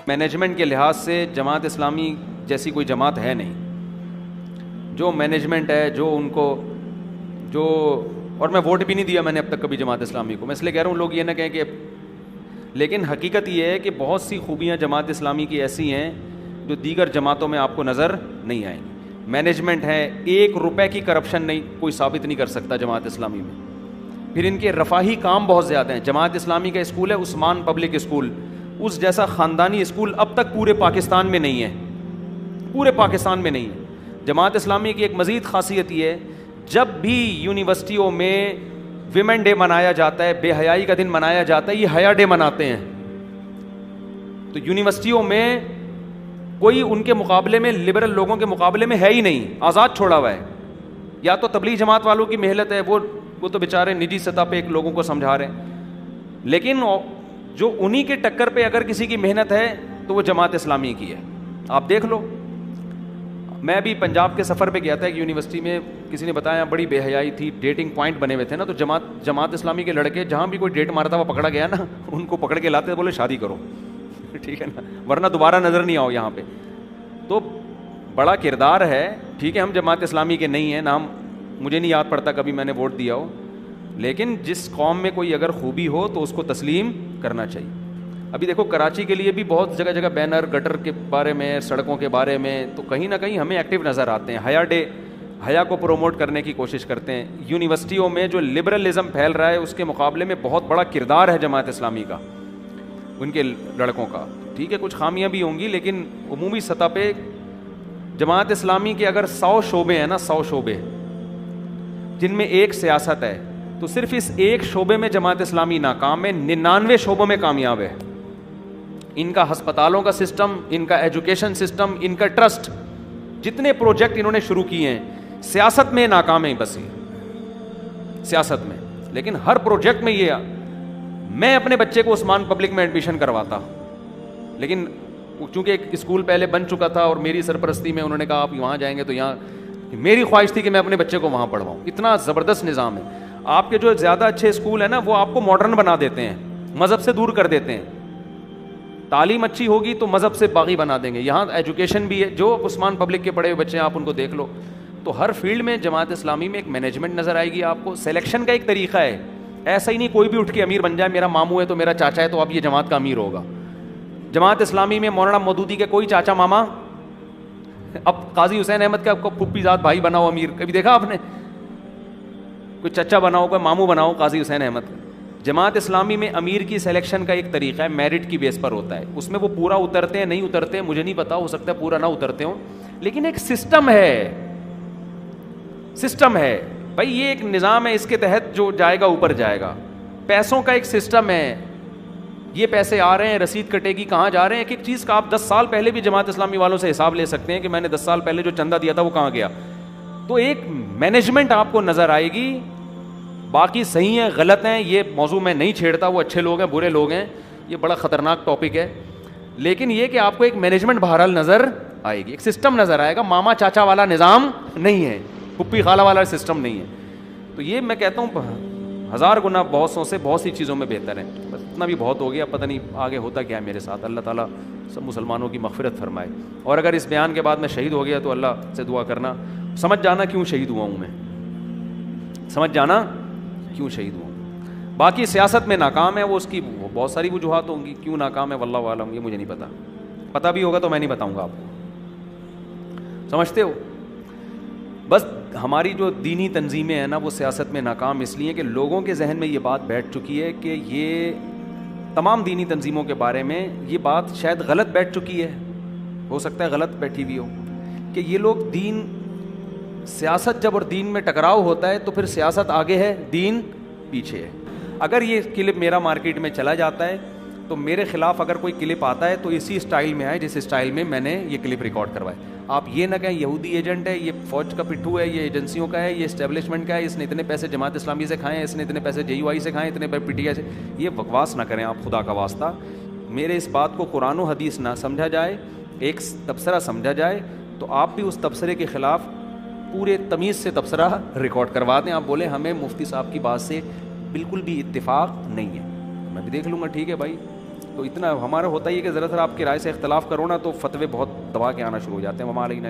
Management کے لحاظ سے جماعت اسلامی جیسی کوئی جماعت ہے نہیں. جو مینجمنٹ ہے, جو ان کو جو, اور میں ووٹ بھی نہیں دیا میں نے اب تک کبھی جماعت اسلامی کو, میں اس لیے کہہ رہا ہوں لوگ یہ نہ کہیں کہ, لیکن حقیقت یہ ہے کہ بہت سی خوبیاں جماعت اسلامی کی ایسی ہیں جو دیگر جماعتوں میں آپ کو نظر نہیں آئیں گی. مینجمنٹ ہے, 1 روپے کی کرپشن نہیں کوئی ثابت نہیں کر سکتا جماعت اسلامی میں. پھر ان کے رفاہی کام بہت زیادہ ہیں. جماعت اسلامی کا اسکول ہے عثمان پبلک اسکول, اس جیسا خاندانی اسکول اب تک پورے پاکستان میں نہیں ہے, پورے پاکستان میں نہیں ہے. جماعت اسلامی کی ایک مزید خاصیت یہ ہے, جب بھی یونیورسٹیوں میں ویمن ڈے منایا جاتا ہے, بے حیائی کا دن منایا جاتا ہے, یہ حیا ڈے مناتے ہیں. تو یونیورسٹیوں میں کوئی ان کے مقابلے میں, لبرل لوگوں کے مقابلے میں ہے ہی نہیں, آزاد چھوڑا ہوا ہے. یا تو تبلیغ جماعت والوں کی محنت ہے, وہ تو بیچارے نجی سطح پہ ایک لوگوں کو سمجھا رہے ہیں, لیکن جو انہی کے ٹکر پہ اگر کسی کی محنت ہے تو وہ جماعت اسلامی کی ہے. آپ دیکھ لو, میں بھی پنجاب کے سفر پہ گیا تھا ایک یونیورسٹی میں, کسی نے بتایا بڑی بے حیائی تھی, ڈیٹنگ پوائنٹ بنے ہوئے تھے نا, تو جماعت اسلامی کے لڑکے جہاں بھی کوئی ڈیٹ مارتا ہوا پکڑا گیا نا, ان کو پکڑ کے لاتے بولے شادی کرو, ٹھیک ہے نا, ورنہ دوبارہ نظر نہیں آؤ یہاں پہ. تو بڑا کردار ہے, ٹھیک ہے ہم جماعت اسلامی کے نہیں ہیں, نام مجھے نہیں یاد پڑتا کبھی میں نے ووٹ دیا ہو, لیکن جس قوم میں کوئی اگر خوبی ہو تو اس کو تسلیم کرنا چاہیے. ابھی دیکھو کراچی کے لیے بھی بہت جگہ جگہ بینر گٹر کے بارے میں, سڑکوں کے بارے میں, تو کہیں نہ کہیں ہمیں ایکٹیو نظر آتے ہیں. حیا ڈے, حیا کو پروموٹ کرنے کی کوشش کرتے ہیں. یونیورسٹیوں میں جو لبرلزم پھیل رہا ہے اس کے مقابلے میں بہت بڑا کردار ہے جماعت اسلامی کا, ان کے لڑکوں کا. ٹھیک ہے کچھ خامیاں بھی ہوں گی, لیکن عمومی سطح پہ جماعت اسلامی کے اگر 100 شعبے ہیں نا, 100 شعبے جن میں ایک سیاست ہے, تو صرف اس ایک شعبے میں جماعت اسلامی ناکام ہے, 99 شعبوں میں کامیاب ہے. ان کا ہسپتالوں کا سسٹم, ان کا ایجوکیشن سسٹم, ان کا ٹرسٹ, جتنے پروجیکٹ انہوں نے شروع کیے ہیں, سیاست میں ناکام ہیں بس, یہ سیاست میں. لیکن ہر پروجیکٹ میں یہ, میں اپنے بچے کو عثمان پبلک میں ایڈمیشن کرواتا, لیکن چونکہ ایک اسکول پہلے بن چکا تھا اور میری سرپرستی میں انہوں نے کہا آپ وہاں جائیں گے, تو یہاں میری خواہش تھی کہ میں اپنے بچے کو وہاں پڑھواؤں. اتنا زبردست نظام ہے. آپ کے جو زیادہ اچھے اسکول ہیں نا, وہ آپ کو ماڈرن بنا دیتے ہیں, مذہب سے دور کر دیتے ہیں. تعلیم اچھی ہوگی تو مذہب سے باغی بنا دیں گے. یہاں ایجوکیشن بھی ہے, جو عثمان پبلک کے پڑھے ہوئے بچے ہیں آپ ان کو دیکھ لو, تو ہر فیلڈ میں جماعت اسلامی میں ایک مینجمنٹ نظر آئے گی آپ کو. سلیکشن کا ایک طریقہ ہے, ایسا ہی نہیں کوئی بھی اٹھ کے امیر بن جائے, میرا ماموں ہے تو میرا چاچا ہے تو اب یہ جماعت کا امیر ہوگا. جماعت اسلامی میں مولانا مودودی کے کوئی چاچا ماما, اب قاضی حسین احمد کا پھپھی ذات بھائی بناؤ امیر, کبھی دیکھا آپ نے؟ کوئی چچا بناؤ, کوئی ماموں بناؤ قاضی حسین احمد. جماعت اسلامی میں امیر کی سلیکشن کا ایک طریقہ ہے, میرٹ کی بیس پر ہوتا ہے. اس میں وہ پورا اترتے ہیں نہیں اترتے ہیں مجھے نہیں پتا, ہو سکتا ہے پورا نہ اترتے ہوں, لیکن ایک سسٹم ہے, سسٹم ہے بھائی, یہ ایک نظام ہے, اس کے تحت جو جائے گا اوپر جائے گا. پیسوں کا ایک سسٹم ہے, یہ پیسے آ رہے ہیں, رسید کٹے گی, کہاں جا رہے ہیں. ایک ایک چیز کا آپ 10 سال پہلے بھی جماعت اسلامی والوں سے حساب لے سکتے ہیں کہ میں نے 10 سال پہلے جو چندہ دیا تھا وہ کہاں گیا. تو ایک مینجمنٹ آپ کو نظر آئے گی. باقی صحیح ہیں غلط ہیں یہ موضوع میں نہیں چھیڑتا, وہ اچھے لوگ ہیں برے لوگ ہیں, یہ بڑا خطرناک ٹاپک ہے. لیکن یہ کہ آپ کو ایک مینجمنٹ بہرحال نظر آئے گی, ایک سسٹم نظر آئے گا. ماما چاچا والا نظام نہیں ہے, پھپھی خالہ والا سسٹم نہیں ہے. تو یہ میں کہتا ہوں 1000 گنا بہت سو سے بہت سی چیزوں میں بہتر ہے. بس اتنا بھی بہت ہو گیا, پتہ نہیں آگے ہوتا کیا ہے میرے ساتھ. اللہ تعالیٰ سب مسلمانوں کی مغفرت فرمائے. اور اگر اس بیان کے بعد میں شہید ہو گیا تو اللہ سے دعا کرنا, سمجھ جانا کیوں شہید ہوا ہوں میں, سمجھ جانا کیوں شہید ہوا ہوں. باقی سیاست میں ناکام ہے, وہ اس کی بہت ساری وجوہات ہوں گی کیوں ناکام ہے, واللہ عالم, یہ مجھے نہیں پتا. پتہ بھی ہوگا تو میں نہیں بتاؤں گا آپ کو, سمجھتے ہو. بس ہماری جو دینی تنظیمیں ہیں نا وہ سیاست میں ناکام اس لیے کہ لوگوں کے ذہن میں یہ بات بیٹھ چکی ہے کہ یہ تمام دینی تنظیموں کے بارے میں یہ بات شاید غلط بیٹھ چکی ہے, ہو سکتا ہے غلط بیٹھی ہوئی ہو, کہ یہ لوگ دین, سیاست جب اور دین میں ٹکراؤ ہوتا ہے تو پھر سیاست آگے ہے دین پیچھے ہے. اگر یہ کلپ میرا مارکیٹ میں چلا جاتا ہے تو میرے خلاف اگر کوئی کلپ آتا ہے تو اسی اسٹائل میں آئے جس اسٹائل میں میں نے یہ کلپ ریکارڈ کروایا. آپ یہ نہ کہیں یہودی ایجنٹ ہے, یہ فوج کا پٹھو ہے, یہ ایجنسیوں کا ہے, یہ اسٹیبلشمنٹ کا ہے, اس نے اتنے پیسے جماعت اسلامی سے کھائے ہیں, اس نے اتنے پیسے JUI سے کھائے ہیں, اتنے پی ٹی آئی سے. یہ بکواس نہ کریں آپ خدا کا واسطہ. میرے اس بات کو قرآن و حدیث نہ سمجھا جائے, ایک تبصرہ سمجھا جائے, تو آپ بھی اس تبصرے کے خلاف پورے تمیز سے تبصرہ ریکارڈ کروا دیں. آپ بولیں ہمیں مفتی صاحب کی بات سے بالکل بھی اتفاق نہیں ہے, میں بھی دیکھ لوں گا, ٹھیک ہے بھائی, تو اتنا ہمارا ہوتا ہی ہے کہ ذرا ذرا آپ کی رائے سے اختلاف کرو نا تو فتوے بہت دبا کے آنا شروع ہو جاتے ہیں. وما علینا